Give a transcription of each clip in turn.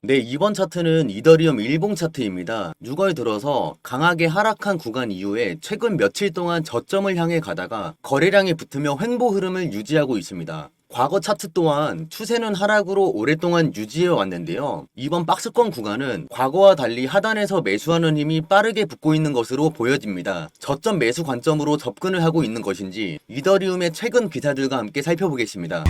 네, 이번 차트는 이더리움 일봉 차트입니다. 6월 들어서 강하게 하락한 구간 이후에 최근 며칠 동안 저점을 향해 가다가 거래량이 붙으며 횡보 흐름을 유지하고 있습니다. 과거 차트 또한 추세는 하락으로 오랫동안 유지해 왔는데요. 이번 박스권 구간은 과거와 달리 하단에서 매수하는 힘이 빠르게 붙고 있는 것으로 보여집니다. 저점 매수 관점으로 접근을 하고 있는 것인지 이더리움의 최근 기사들과 함께 살펴보겠습니다.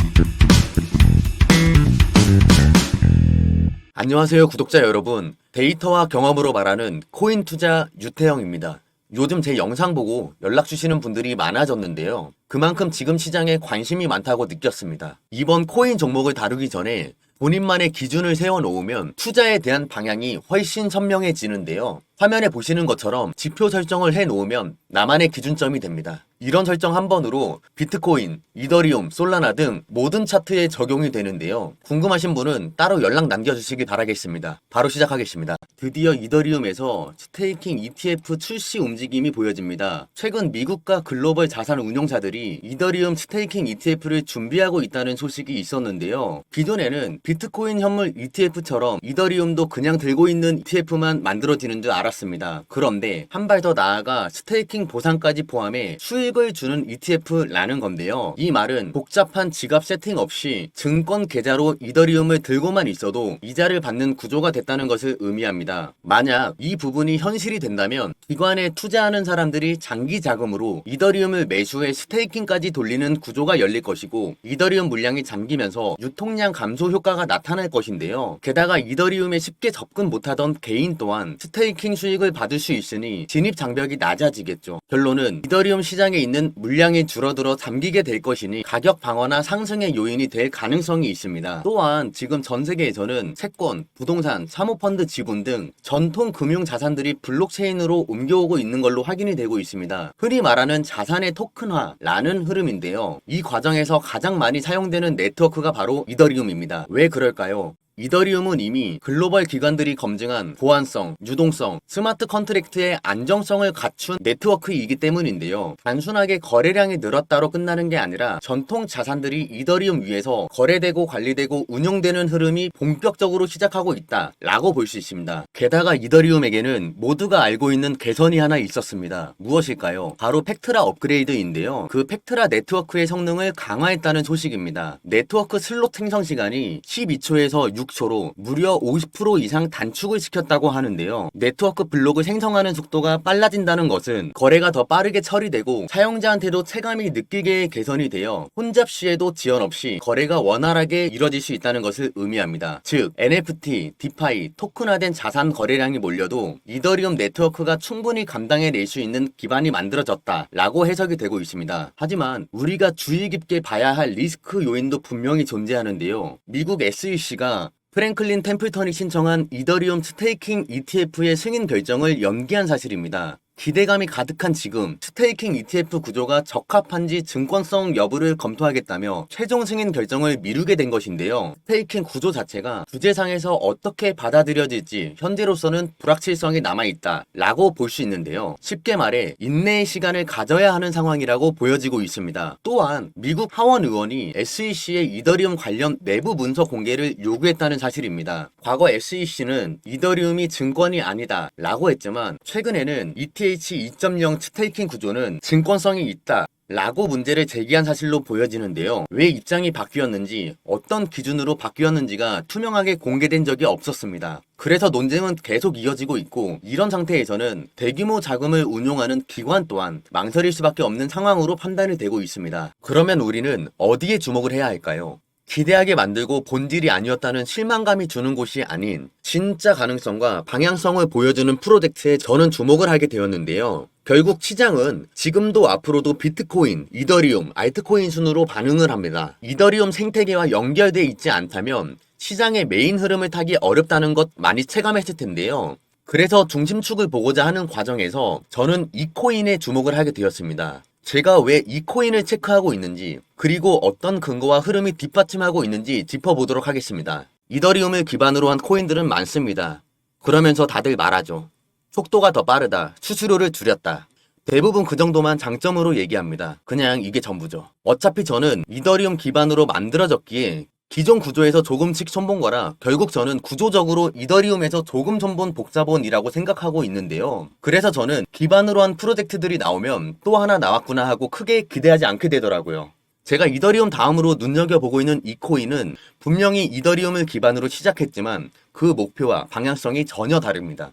안녕하세요 구독자 여러분, 데이터와 경험으로 말하는 코인 투자 유태영입니다. 요즘 제 영상 보고 연락 주시는 분들이 많아졌는데요. 그만큼 지금 시장에 관심이 많다고 느꼈습니다. 이번 코인 종목을 다루기 전에 본인만의 기준을 세워놓으면 투자에 대한 방향이 훨씬 선명해지는데요. 화면에 보시는 것처럼 지표 설정을 해놓으면 나만의 기준점이 됩니다. 이런 설정 한 번으로 비트코인, 이더리움, 솔라나 등 모든 차트에 적용이 되는데요. 궁금하신 분은 따로 연락 남겨주시기 바라겠습니다. 바로 시작하겠습니다. 드디어 이더리움에서 스테이킹 ETF 출시 움직임이 보여집니다. 최근 미국과 글로벌 자산 운용사들이 이더리움 스테이킹 ETF를 준비하고 있다는 소식이 있었는데요. 기존에는 비트코인 현물 ETF처럼 이더리움도 그냥 들고 있는 ETF만 만들어지는 줄 알았습니다. 그런데 한 발 더 나아가 스테이킹 보상까지 포함해 수익을 주는 ETF라는 건데요. 이 말은 복잡한 지갑 세팅 없이 증권 계좌로 이더리움을 들고만 있어도 이자를 받는 구조가 됐다는 것을 의미합니다. 만약 이 부분이 현실이 된다면 기관에 투자하는 사람들이 장기 자금으로 이더리움을 매수해 스테이킹까지 돌리는 구조가 열릴 것이고, 이더리움 물량이 잠기면서 유통량 감소 효과가 나타날 것인데요. 게다가 이더리움에 쉽게 접근 못하던 개인 또한 스테이킹 수익을 받을 수 있으니 진입 장벽이 낮아지겠죠. 결론은 이더리움 시장에 있는 물량이 줄어들어 잠기게 될 것이니 가격 방어나 상승의 요인이 될 가능성이 있습니다. 또한 지금 전 세계에서는 채권, 부동산, 사모펀드 지분 등 전통 금융 자산들이 블록체인으로 옮겨오고 있는 걸로 확인이 되고 있습니다. 흔히 말하는 자산의 토큰화라는 흐름인데요. 이 과정에서 가장 많이 사용되는 네트워크가 바로 이더리움입니다. 왜 그럴까요? 이더리움은 이미 글로벌 기관들이 검증한 보안성, 유동성, 스마트 컨트랙트의 안정성을 갖춘 네트워크이기 때문인데요. 단순하게 거래량이 늘었다로 끝나는 게 아니라 전통 자산들이 이더리움 위에서 거래되고 관리되고 운용되는 흐름이 본격적으로 시작하고 있다라고 볼 수 있습니다. 게다가 이더리움에게는 모두가 알고 있는 개선이 하나 있었습니다. 무엇일까요? 바로 팩트라 업그레이드인데요. 그 팩트라 네트워크의 성능을 강화했다는 소식입니다. 네트워크 슬롯 생성 시간이 12초에서 6초로 무려 50% 이상 단축을 시켰다고 하는데요. 네트워크 블록을 생성하는 속도가 빨라진다는 것은 거래가 더 빠르게 처리되고 사용자한테도 체감이 느끼게 개선이 되어 혼잡 시에도 지연 없이 거래가 원활하게 이뤄질 수 있다는 것을 의미합니다. 즉 NFT, 디파이, 토큰화된 자산 거래량이 몰려도 이더리움 네트워크가 충분히 감당해낼 수 있는 기반이 만들어졌다라고 해석이 되고 있습니다. 하지만 우리가 주의 깊게 봐야 할 리스크 요인도 분명히 존재하는데요. 미국 SEC가 프랭클린 템플턴이 신청한 이더리움 스테이킹 ETF의 승인 결정을 연기한 사실입니다. 기대감이 가득한 지금 스테이킹 ETF 구조가 적합한지 증권성 여부를 검토하겠다며 최종 승인 결정을 미루게 된 것인데요. 스테이킹 구조 자체가 주제상에서 어떻게 받아들여질지 현재로서는 불확실성이 남아있다 라고 볼 수 있는데요. 쉽게 말해 인내의 시간을 가져야 하는 상황이라고 보여지고 있습니다. 또한 미국 하원 의원이 SEC의 이더리움 관련 내부 문서 공개를 요구했다는 사실입니다. 과거 SEC는 이더리움이 증권이 아니다 라고 했지만 최근에는 ETH 2.0 스테이킹 구조는 증권성이 있다 라고 문제를 제기한 사실로 보여지는데요. 왜 입장이 바뀌었는지, 어떤 기준으로 바뀌었는지가 투명하게 공개된 적이 없었습니다. 그래서 논쟁은 계속 이어지고 있고, 이런 상태에서는 대규모 자금을 운용하는 기관 또한 망설일 수밖에 없는 상황으로 판단이 되고 있습니다. 그러면 우리는 어디에 주목을 해야 할까요? 기대하게 만들고 본질이 아니었다는 실망감이 주는 곳이 아닌 진짜 가능성과 방향성을 보여주는 프로젝트에 저는 주목을 하게 되었는데요. 결국 시장은 지금도 앞으로도 비트코인, 이더리움, 알트코인 순으로 반응을 합니다. 이더리움 생태계와 연결되어 있지 않다면 시장의 메인 흐름을 타기 어렵다는 것 많이 체감했을 텐데요. 그래서 중심축을 보고자 하는 과정에서 저는 이 코인에 주목을 하게 되었습니다. 제가 왜 이 코인을 체크하고 있는지, 그리고 어떤 근거와 흐름이 뒷받침하고 있는지 짚어보도록 하겠습니다. 이더리움을 기반으로 한 코인들은 많습니다. 그러면서 다들 말하죠. 속도가 더 빠르다, 수수료를 줄였다. 대부분 그 정도만 장점으로 얘기합니다. 그냥 이게 전부죠. 어차피 저는 이더리움 기반으로 만들어졌기에 기존 구조에서 조금씩 손본 거라 결국 저는 구조적으로 이더리움에서 조금 손본 복사본이라고 생각하고 있는데요. 그래서 저는 기반으로 한 프로젝트들이 나오면 또 하나 나왔구나 하고 크게 기대하지 않게 되더라고요. 제가 이더리움 다음으로 눈여겨보고 있는 이 코인은 분명히 이더리움을 기반으로 시작했지만 그 목표와 방향성이 전혀 다릅니다.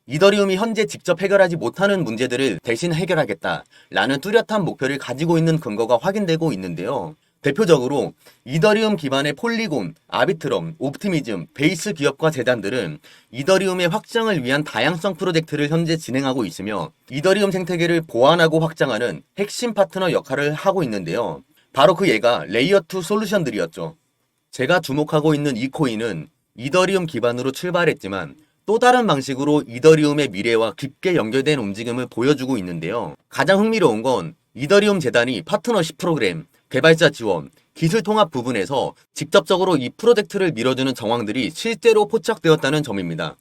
이더리움이 현재 직접 해결하지 못하는 문제들을 대신 해결하겠다라는 뚜렷한 목표를 가지고 있는 근거가 확인되고 있는데요. 대표적으로 이더리움 기반의 폴리곤, 아비트럼, 옵티미즘, 베이스 기업과 재단들은 이더리움의 확장을 위한 다양성 프로젝트를 현재 진행하고 있으며 이더리움 생태계를 보완하고 확장하는 핵심 파트너 역할을 하고 있는데요. 바로 그 예가 레이어2 솔루션들이었죠. 제가 주목하고 있는 이 코인은 이더리움 기반으로 출발했지만 또 다른 방식으로 이더리움의 미래와 깊게 연결된 움직임을 보여주고 있는데요. 가장 흥미로운 건 이더리움 재단이 파트너십 프로그램, 개발자 지원, 기술 통합 부분에서 직접적으로 이 프로젝트를 밀어주는 정황들이 실제로 포착되었다는 점입니다.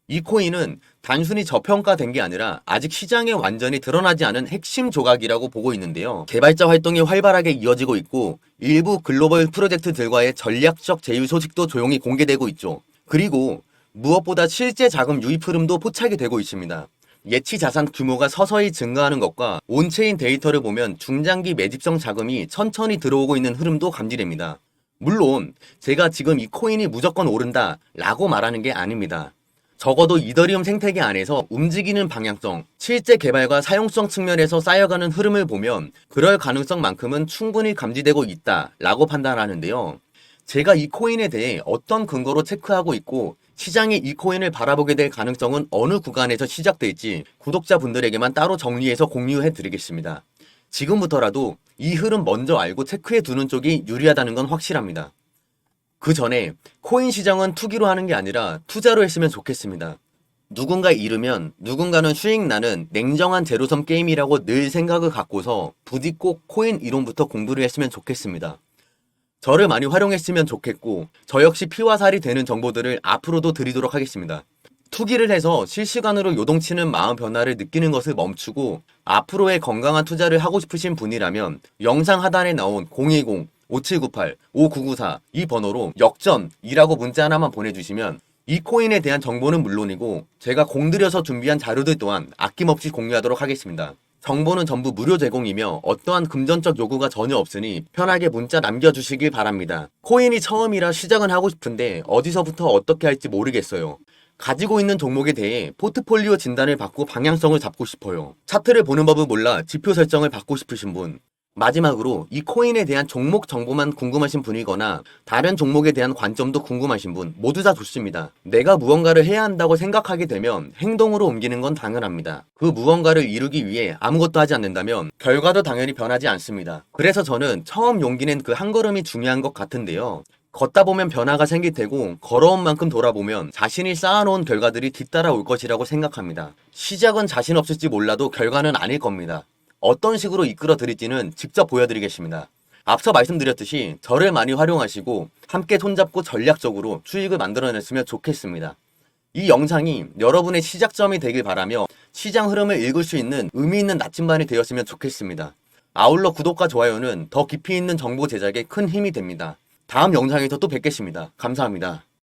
이 코인은 단순히 저평가된 게 아니라 아직 시장에 완전히 드러나지 않은 핵심 조각이라고 보고 있는데요. 개발자 활동이 활발하게 이어지고 있고 일부 글로벌 프로젝트들과의 전략적 제휴 소식도 조용히 공개되고 있죠. 그리고 무엇보다 실제 자금 유입 흐름도 포착이 되고 있습니다. 예치 자산 규모가 서서히 증가하는 것과 온체인 데이터를 보면 중장기 매집성 자금이 천천히 들어오고 있는 흐름도 감지됩니다. 물론 제가 지금 이 코인이 무조건 오른다 라고 말하는 게 아닙니다. 적어도 이더리움 생태계 안에서 움직이는 방향성, 실제 개발과 사용성 측면에서 쌓여가는 흐름을 보면 그럴 가능성만큼은 충분히 감지되고 있다 라고 판단하는데요. 제가 이 코인에 대해 어떤 근거로 체크하고 있고 시장이 이 코인을 바라보게 될 가능성은 어느 구간에서 시작될지 구독자분들에게만 따로 정리해서 공유해 드리겠습니다. 지금부터라도 이 흐름 먼저 알고 체크해 두는 쪽이 유리하다는 건 확실합니다. 그 전에 코인 시장은 투기로 하는 게 아니라 투자로 했으면 좋겠습니다. 누군가 잃으면 누군가는 수익 나는 냉정한 제로섬 게임이라고 늘 생각을 갖고서 부디 꼭 코인 이론부터 공부를 했으면 좋겠습니다. 저를 많이 활용했으면 좋겠고 저 역시 피와 살이 되는 정보들을 앞으로도 드리도록 하겠습니다. 투기를 해서 실시간으로 요동치는 마음 변화를 느끼는 것을 멈추고 앞으로의 건강한 투자를 하고 싶으신 분이라면 영상 하단에 나온 010-5798-5994 이 번호로 역전이라고 문자 하나만 보내주시면 이 코인에 대한 정보는 물론이고 제가 공들여서 준비한 자료들 또한 아낌없이 공유하도록 하겠습니다. 정보는 전부 무료 제공이며 어떠한 금전적 요구가 전혀 없으니 편하게 문자 남겨주시길 바랍니다. 코인이 처음이라 시작은 하고 싶은데 어디서부터 어떻게 할지 모르겠어요. 가지고 있는 종목에 대해 포트폴리오 진단을 받고 방향성을 잡고 싶어요. 차트를 보는 법을 몰라 지표 설정을 받고 싶으신 분, 마지막으로 이 코인에 대한 종목 정보만 궁금하신 분이거나 다른 종목에 대한 관점도 궁금하신 분 모두 다 좋습니다. 내가 무언가를 해야 한다고 생각하게 되면 행동으로 옮기는 건 당연합니다. 그 무언가를 이루기 위해 아무것도 하지 않는다면 결과도 당연히 변하지 않습니다. 그래서 저는 처음 용기 낸 그 한 걸음이 중요한 것 같은데요. 걷다 보면 변화가 생길 테고 걸어온 만큼 돌아보면 자신이 쌓아놓은 결과들이 뒤따라올 것이라고 생각합니다. 시작은 자신 없을지 몰라도 결과는 아닐 겁니다. 어떤 식으로 이끌어 드릴지는 직접 보여드리겠습니다. 앞서 말씀드렸듯이 저를 많이 활용하시고 함께 손잡고 전략적으로 수익을 만들어냈으면 좋겠습니다. 이 영상이 여러분의 시작점이 되길 바라며 시장 흐름을 읽을 수 있는 의미 있는 나침반이 되었으면 좋겠습니다. 아울러 구독과 좋아요는 더 깊이 있는 정보 제작에 큰 힘이 됩니다. 다음 영상에서 또 뵙겠습니다. 감사합니다.